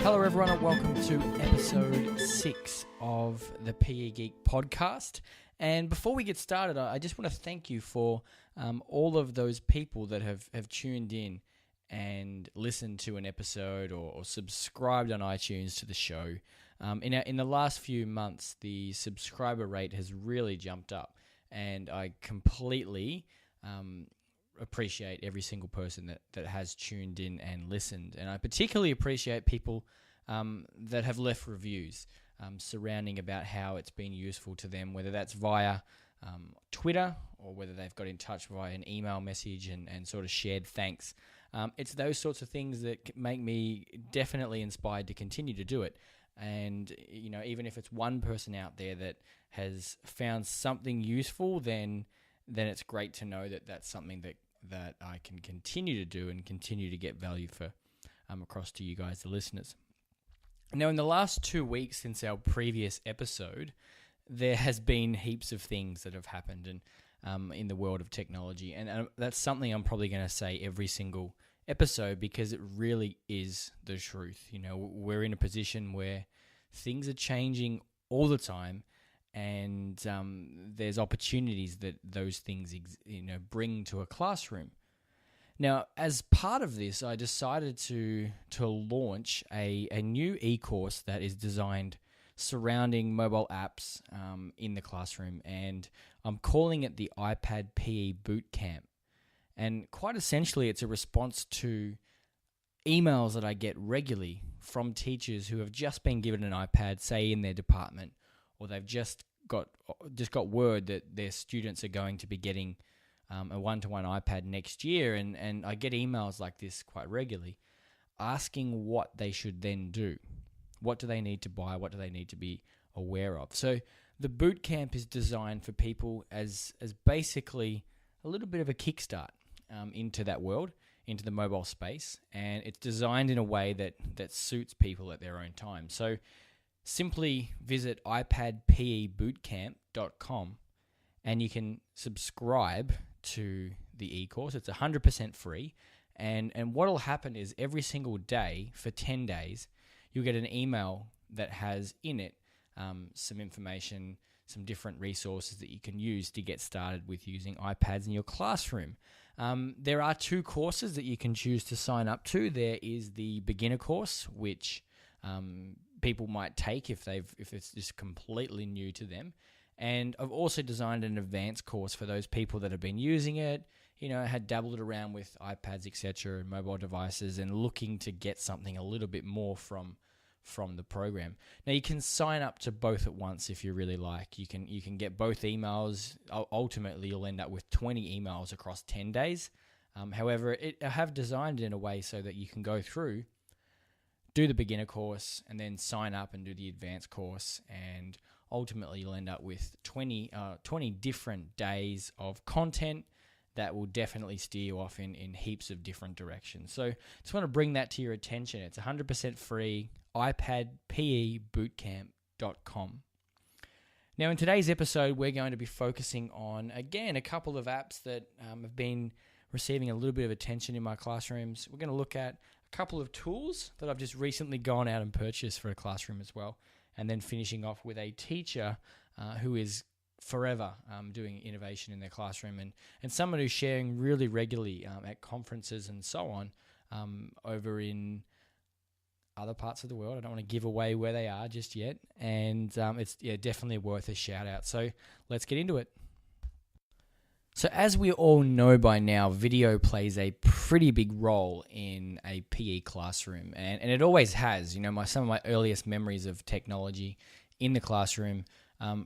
Hello everyone and welcome to episode 6 of the PE Geek podcast. And before we get started, I just want to thank you for all of those people that have tuned in and listened to an episode or subscribed on iTunes to the show. In the last few months, the subscriber rate has really jumped up, and I completely appreciate every single person that has tuned in and listened. And I particularly appreciate people that have left reviews surrounding about how it's been useful to them, whether that's via Twitter or whether they've got in touch via an email message and sort of shared thanks. It's those sorts of things that make me definitely inspired to continue to do it. And, you know, even if it's one person out there that has found something useful, then it's great to know that that's something that I can continue to do and continue to get value for across to you guys, the listeners. Now, in the last 2 weeks since our previous episode, there has been heaps of things that have happened in the world of technology, and that's something I'm probably going to say every single episode because it really is the truth. You know, we're in a position where things are changing all the time, and there's opportunities that those things bring to a classroom. Now, as part of this, I decided to launch a new eCourse that is designed surrounding mobile apps in the classroom, and I'm calling it the iPad PE Bootcamp. And quite essentially, it's a response to emails that I get regularly from teachers who have just been given an iPad, say in their department, or they've just got word that their students are going to be getting a one-to-one iPad next year, and I get emails like this quite regularly asking what they should then do. What do they need to buy? What do they need to be aware of? So the bootcamp is designed for people as basically a little bit of a kickstart into that world, into the mobile space, and it's designed in a way that suits people at their own time. So simply visit iPadPEBootcamp.com and you can subscribe to the eCourse. It's 100% free, and what will happen is every single day for 10 days, you'll get an email that has in it some information, some different resources that you can use to get started with using iPads in your classroom. There are 2 courses that you can choose to sign up to. There is the beginner course, which people might take if it's just completely new to them. And I've also designed an advanced course for those people that have been using it, had dabbled around with iPads, etc., and mobile devices, and looking to get something a little bit more from the program. Now, you can sign up to both at once if you really like. You can get both emails. Ultimately, you'll end up with 20 emails across 10 days. However, I have designed it in a way so that you can go through, do the beginner course, and then sign up and do the advanced course, and ultimately you'll end up with 20 different days of content that will definitely steer you off in heaps of different directions. So just want to bring that to your attention. It's 100% free, iPadPEBootcamp.com. Now, in today's episode, we're going to be focusing on, again, a couple of apps that have been receiving a little bit of attention in my classrooms. We're going to look at a couple of tools that I've just recently gone out and purchased for a classroom as well, and then finishing off with a teacher who is forever doing innovation in their classroom, and someone who's sharing really regularly at conferences and so on over in other parts of the world. I don't want to give away where they are just yet, and it's definitely worth a shout out. So let's get into it. So as we all know by now, video plays a pretty big role in a PE classroom, and it always has. Some of my earliest memories of technology in the classroom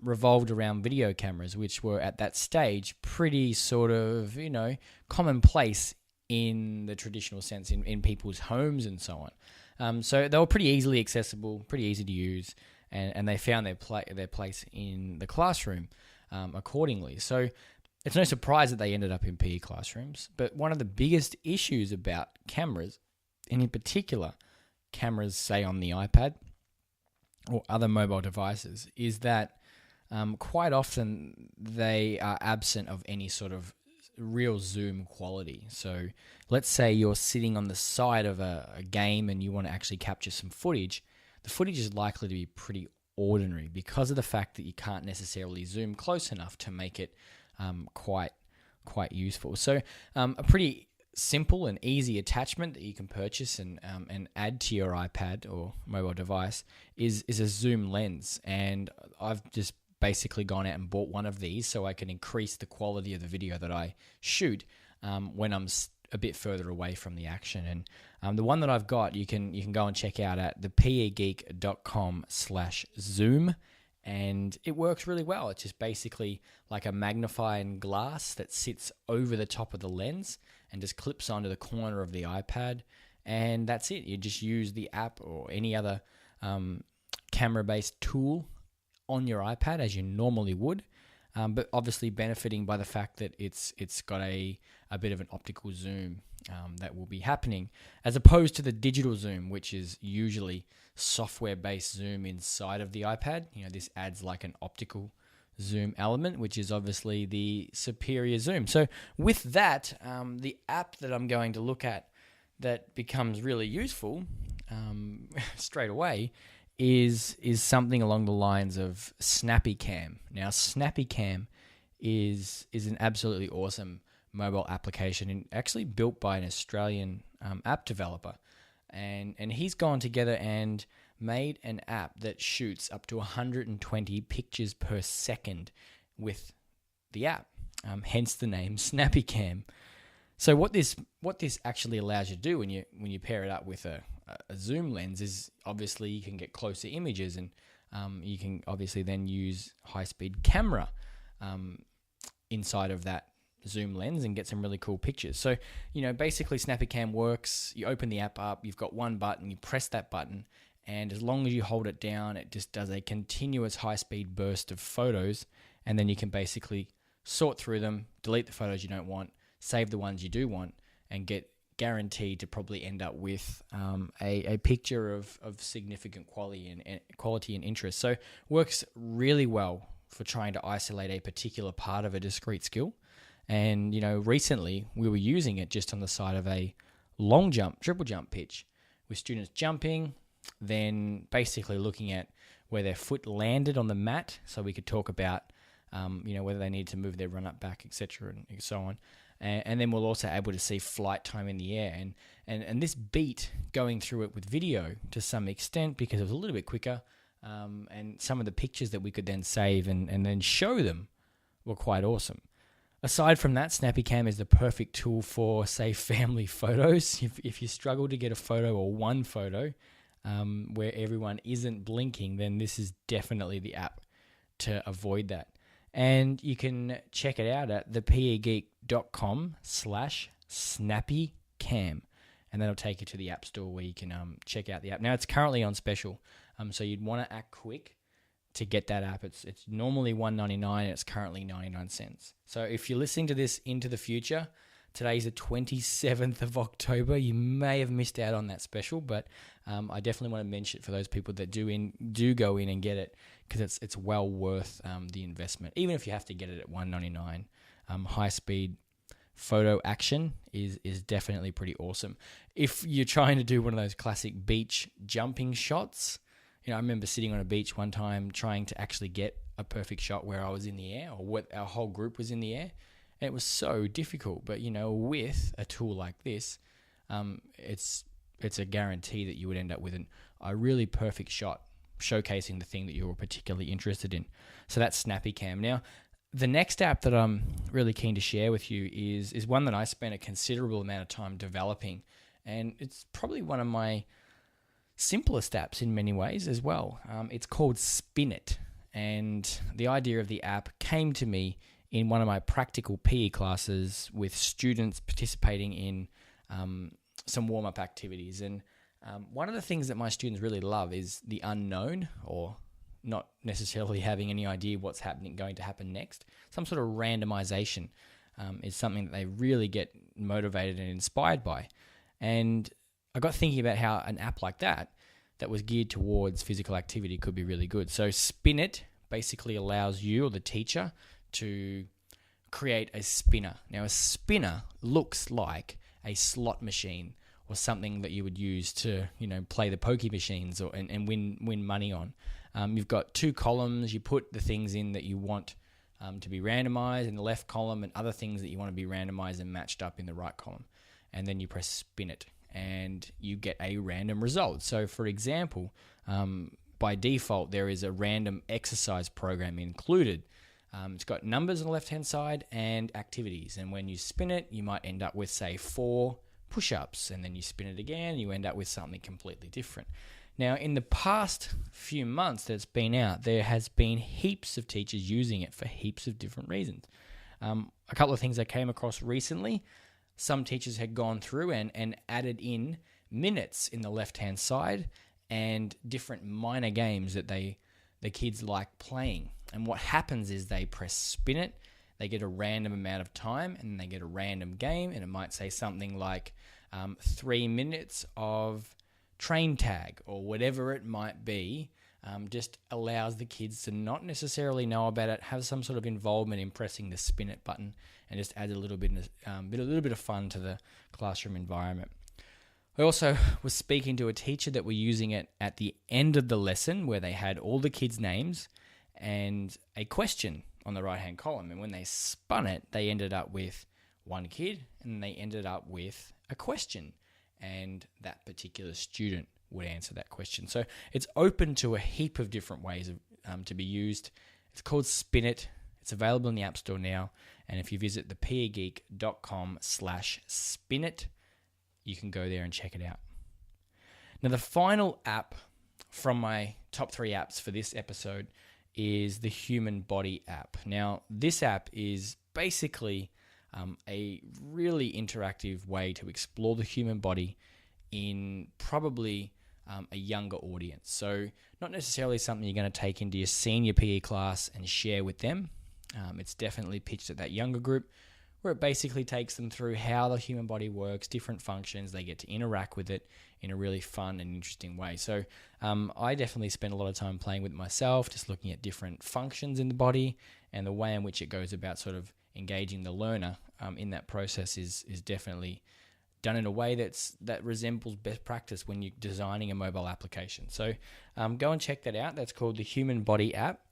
revolved around video cameras, which were at that stage pretty sort of, commonplace in the traditional sense in people's homes and so on. So they were pretty easily accessible, pretty easy to use, and they found their place in the classroom accordingly. So it's no surprise that they ended up in PE classrooms. But one of the biggest issues about cameras, and in particular cameras, say on the iPad or other mobile devices, is that quite often they are absent of any sort of real zoom quality. So let's say you're sitting on the side of a game and you want to actually capture some footage. The footage is likely to be pretty ordinary because of the fact that you can't necessarily zoom close enough to make it quite useful. So a pretty simple and easy attachment that you can purchase and add to your iPad or mobile device is a zoom lens. And I've just basically gone out and bought one of these so I can increase the quality of the video that I shoot when I'm a bit further away from the action. And the one that I've got, you can go and check out at thepegeek.com/zoom. And it works really well. It's just basically like a magnifying glass that sits over the top of the lens and just clips onto the corner of the iPad. And that's it. You just use the app or any other camera-based tool on your iPad as you normally would, but obviously benefiting by the fact that it's got a bit of an optical zoom that will be happening, as opposed to the digital zoom, which is usually software-based zoom inside of the iPad. This adds like an optical zoom element, which is obviously the superior zoom. So with that, the app that I'm going to look at that becomes really useful straight away is something along the lines of SnappyCam. Now, SnappyCam is an absolutely awesome mobile application and actually built by an Australian app developer. And he's gone together and made an app that shoots up to 120 pictures per second with the app, hence the name SnappyCam. So what this actually allows you to do when you pair it up with a zoom lens is obviously you can get closer images, and you can obviously then use high-speed camera inside of that zoom lens and get some really cool pictures. So, basically SnappyCam works. You open the app up, you've got one button, you press that button, and as long as you hold it down, it just does a continuous high-speed burst of photos, and then you can basically sort through them, delete the photos you don't want, save the ones you do want, and get guaranteed to probably end up with a picture of significant quality and interest. So works really well for trying to isolate a particular part of a discrete skill. And, recently we were using it just on the side of a long jump, triple jump pitch with students jumping, then basically looking at where their foot landed on the mat so we could talk about, whether they needed to move their run up back, etc. and so on. And then we're also able to see flight time in the air. And this beat going through it with video to some extent because it was a little bit quicker. And some of the pictures that we could then save and then show them were quite awesome. Aside from that, SnappyCam is the perfect tool for, say, family photos. If you struggle to get a photo or one photo where everyone isn't blinking, then this is definitely the app to avoid that. And you can check it out at thepegeek.com/SnappyCam. And that'll take you to the App Store where you can check out the app. Now, it's currently on special, so you'd want to act quick to get that app. It's normally $1.99 and it's currently 99 cents. So if you're listening to this into the future, today's the 27th of October. You may have missed out on that special, but I definitely want to mention it for those people that do go in and get it, because it's well worth the investment, even if you have to get it at $1.99. High speed photo action is definitely pretty awesome. If you're trying to do one of those classic beach jumping shots, I remember sitting on a beach one time trying to actually get a perfect shot where I was in the air, or what our whole group was in the air. And it was so difficult, but with a tool like this, it's a guarantee that you would end up with a really perfect shot showcasing the thing that you're particularly interested in. So that's SnappyCam. Now, the next app that I'm really keen to share with you is one that I spent a considerable amount of time developing, and it's probably one of my simplest apps in many ways as well. It's called Spinit, and the idea of the app came to me in one of my practical PE classes with students participating in some warm-up activities. And one of the things that my students really love is the unknown, or not necessarily having any idea what's going to happen next. Some sort of randomization is something that they really get motivated and inspired by. And I got thinking about how an app like that was geared towards physical activity could be really good. So Spinit basically allows you or the teacher to create a spinner. Now, a spinner looks like a slot machine or something that you would use to, play the pokey machines and win money on. You've got two columns. You put the things in that you want to be randomized in the left column, and other things that you want to be randomized and matched up in the right column. And then you press spin it, and you get a random result. So, for example, by default, there is a random exercise program included. It's got numbers on the left-hand side and activities. And when you spin it, you might end up with, say, 4 push-ups. And then you spin it again, and you end up with something completely different. Now, in the past few months that it's been out, there has been heaps of teachers using it for heaps of different reasons. A couple of things I came across recently. Some teachers had gone through and added in minutes in the left-hand side and different minor games that the kids like playing. And what happens is they press spin it, they get a random amount of time, and they get a random game, and it might say something like 3 minutes of train tag or whatever it might be. Just allows the kids to not necessarily know about it, have some sort of involvement in pressing the spin it button, and just add a little bit of fun to the classroom environment. I also was speaking to a teacher that were using it at the end of the lesson, where they had all the kids' names and a question on the right-hand column. And when they spun it, they ended up with one kid, and they ended up with a question. And that particular student would answer that question. So it's open to a heap of different ways to be used. It's called Spinit. It's available in the App Store now. And if you visit thepegeek.com/spinit, you can go there and check it out. Now, the final app from my top 3 apps for this episode is the Human Body app. Now, this app is basically a really interactive way to explore the human body in probably a younger audience. So not necessarily something you're going to take into your senior PE class and share with them. It's definitely pitched at that younger group, where it basically takes them through how the human body works, different functions. They get to interact with it in a really fun and interesting way. So I definitely spend a lot of time playing with it myself, just looking at different functions in the body, and the way in which it goes about sort of engaging the learner in that process is definitely done in a way that resembles best practice when you're designing a mobile application. So go and check that out. That's called the Human Body app.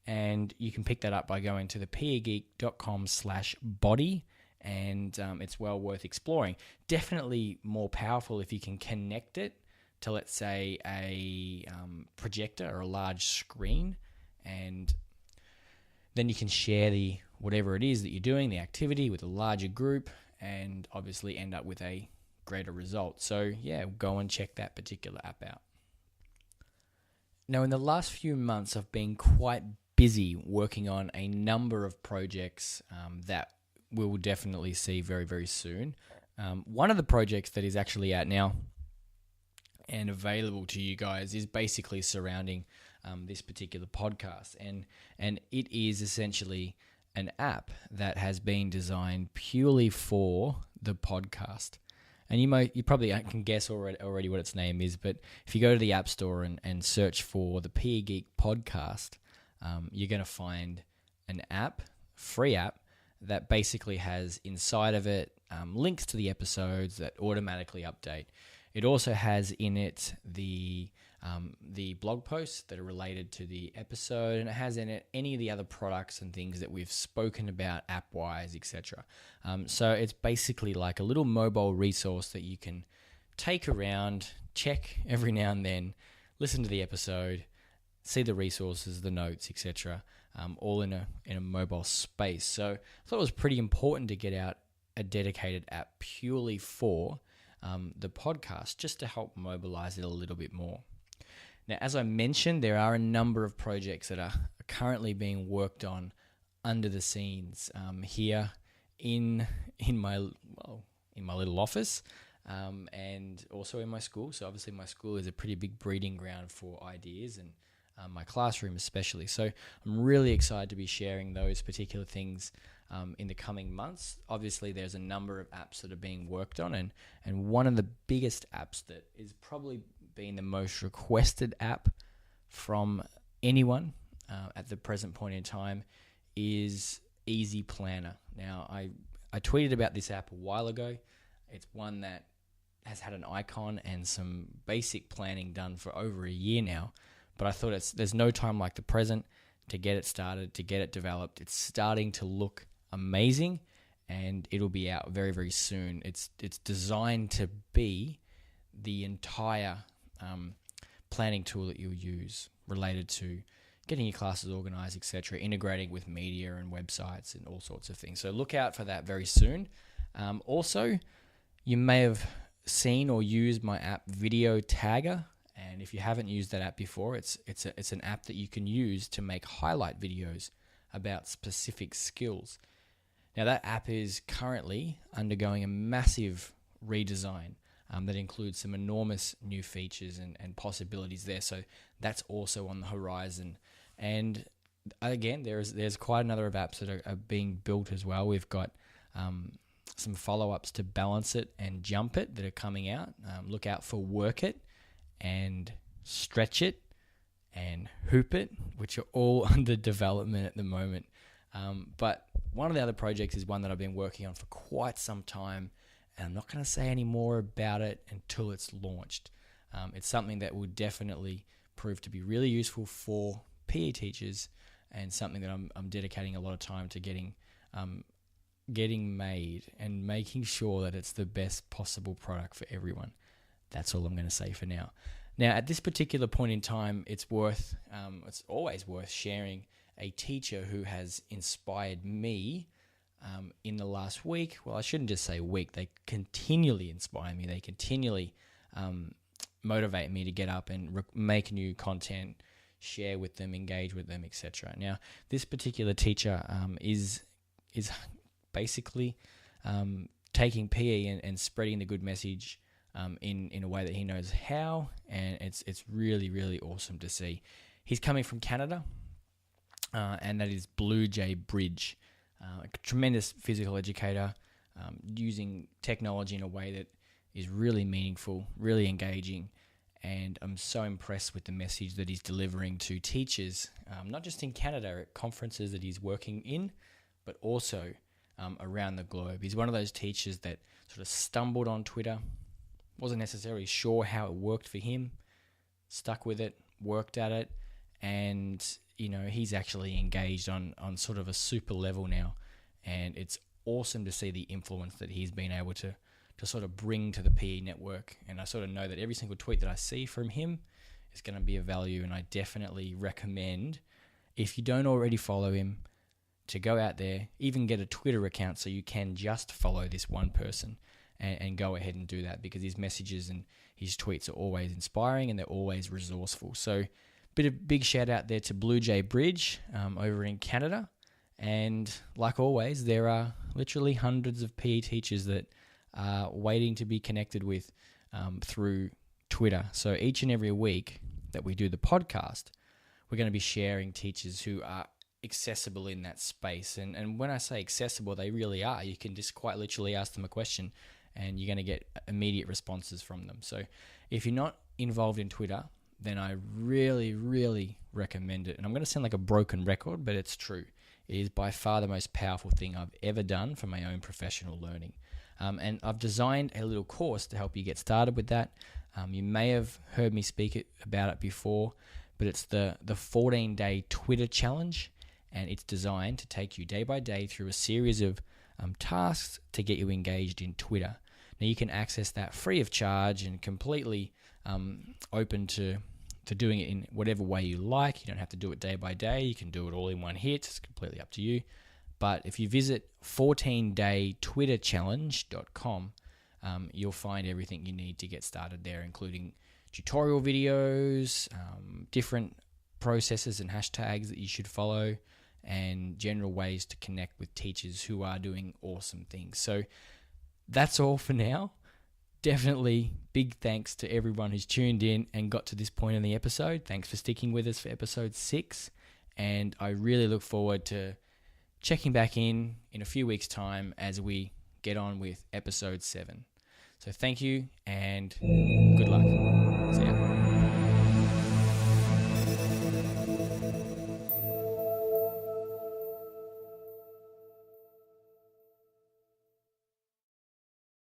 And you can pick that up by going to thepegeek.com/body, and it's well worth exploring. Definitely more powerful if you can connect it to, let's say, a projector or a large screen, and then you can share whatever it is that you're doing, the activity, with a larger group, and obviously end up with a greater result. So yeah, go and check that particular app out. Now, in the last few months, I've been quite busy working on a number of projects that we will definitely see very, very soon. One of the projects that is actually out now and available to you guys is basically surrounding this particular podcast, and it is essentially an app that has been designed purely for the podcast. And you probably can guess already what its name is, but if you go to the App Store and search for the PE Geek podcast, you're going to find an app, free app, that basically has inside of it links to the episodes that automatically update. It also has in it the blog posts that are related to the episode, and it has in it any of the other products and things that we've spoken about app-wise, etc. So it's basically like a little mobile resource that you can take around, check every now and then, listen to the episode, see the resources, the notes, etc., all in a mobile space. So I thought it was pretty important to get out a dedicated app purely for the podcast, just to help mobilize it a little bit more. Now, as I mentioned, there are a number of projects that are currently being worked on under the scenes here in my little office, and also in my school. So obviously my school is a pretty big breeding ground for ideas, and my classroom especially. So I'm really excited to be sharing those particular things in the coming months. Obviously, there's a number of apps that are being worked on, and one of the biggest apps that is probably being the most requested app from anyone at the present point in time is Easy Planner. Now, I tweeted about this app a while ago. It's one that has had an icon and some basic planning done for over a year now, but I thought there's no time like the present to get it started, to get it developed. It's starting to look amazing, and it'll be out very, very soon. It's designed to be the entire planning tool that you'll use related to getting your classes organized, etc., integrating with media and websites and all sorts of things. So look out for that very soon. Also, you may have seen or used my app Video Tagger, and if you haven't used that app before, it's an app that you can use to make highlight videos about specific skills. Now, that app is currently undergoing a massive redesign that includes some enormous new features and possibilities there. So that's also on the horizon. And again, there's quite another of apps that are being built as well. We've got some follow-ups to Balance It and Jump It that are coming out. Look out for Work It and Stretch It and Hoop It, which are all under development at the moment. But one of the other projects is one that I've been working on for quite some time, and I'm not going to say any more about it until it's launched. It's something that will definitely prove to be really useful for PE teachers, and something that I'm dedicating a lot of time to getting made and making sure that it's the best possible product for everyone. That's all I'm going to say for now. Now, at this particular point in time, it's always worth sharing a teacher who has inspired me in the last week. Well, I shouldn't just say week. They continually inspire me. They continually motivate me to get up and make new content, share with them, engage with them, etc. Now, this particular teacher is basically taking PE and spreading the good message in a way that he knows how, and it's really, really awesome to see. He's coming from Canada, and that is Blue Jay Bridge, a tremendous physical educator, using technology in a way that is really meaningful, really engaging, and I'm so impressed with the message that he's delivering to teachers, not just in Canada at conferences that he's working in, but also around the globe. He's one of those teachers that sort of stumbled on Twitter, wasn't necessarily sure how it worked for him, stuck with it, worked at it, and he's actually engaged on sort of a super level now, and it's awesome to see the influence that he's been able to sort of bring to the PE network. And I sort of know that every single tweet that I see from him is going to be of value, and I definitely recommend, if you don't already follow him, to go out there, even get a Twitter account so you can just follow this one person, and go ahead and do that, because his messages and his tweets are always inspiring and they're always resourceful. So big shout out there to Blue Jay Bridge over in Canada. And like always, there are literally hundreds of PE teachers that are waiting to be connected with through Twitter. So each and every week that we do the podcast, we're going to be sharing teachers who are accessible in that space. And when I say accessible, they really are. You can just quite literally ask them a question and you're going to get immediate responses from them. So if you're not involved in Twitter, then I really, really recommend it. And I'm going to sound like a broken record, but it's true. It is by far the most powerful thing I've ever done for my own professional learning. And I've designed a little course to help you get started with that. You may have heard me speak about it before, but it's the 14-day Twitter challenge, and it's designed to take you day by day through a series of tasks to get you engaged in Twitter. Now, you can access that free of charge and completely open to doing it in whatever way you like. You don't have to do it day by day. You can do it all in one hit. It's completely up to you. But if you visit 14daytwitterchallenge.com, you'll find everything you need to get started there, including tutorial videos, different processes and hashtags that you should follow, and general ways to connect with teachers who are doing awesome things. So that's all for now. Definitely big thanks to everyone who's tuned in and got to this point in the episode. Thanks for sticking with us for episode 6. And I really look forward to checking back in a few weeks' time as we get on with episode 7. So thank you and good luck. See ya.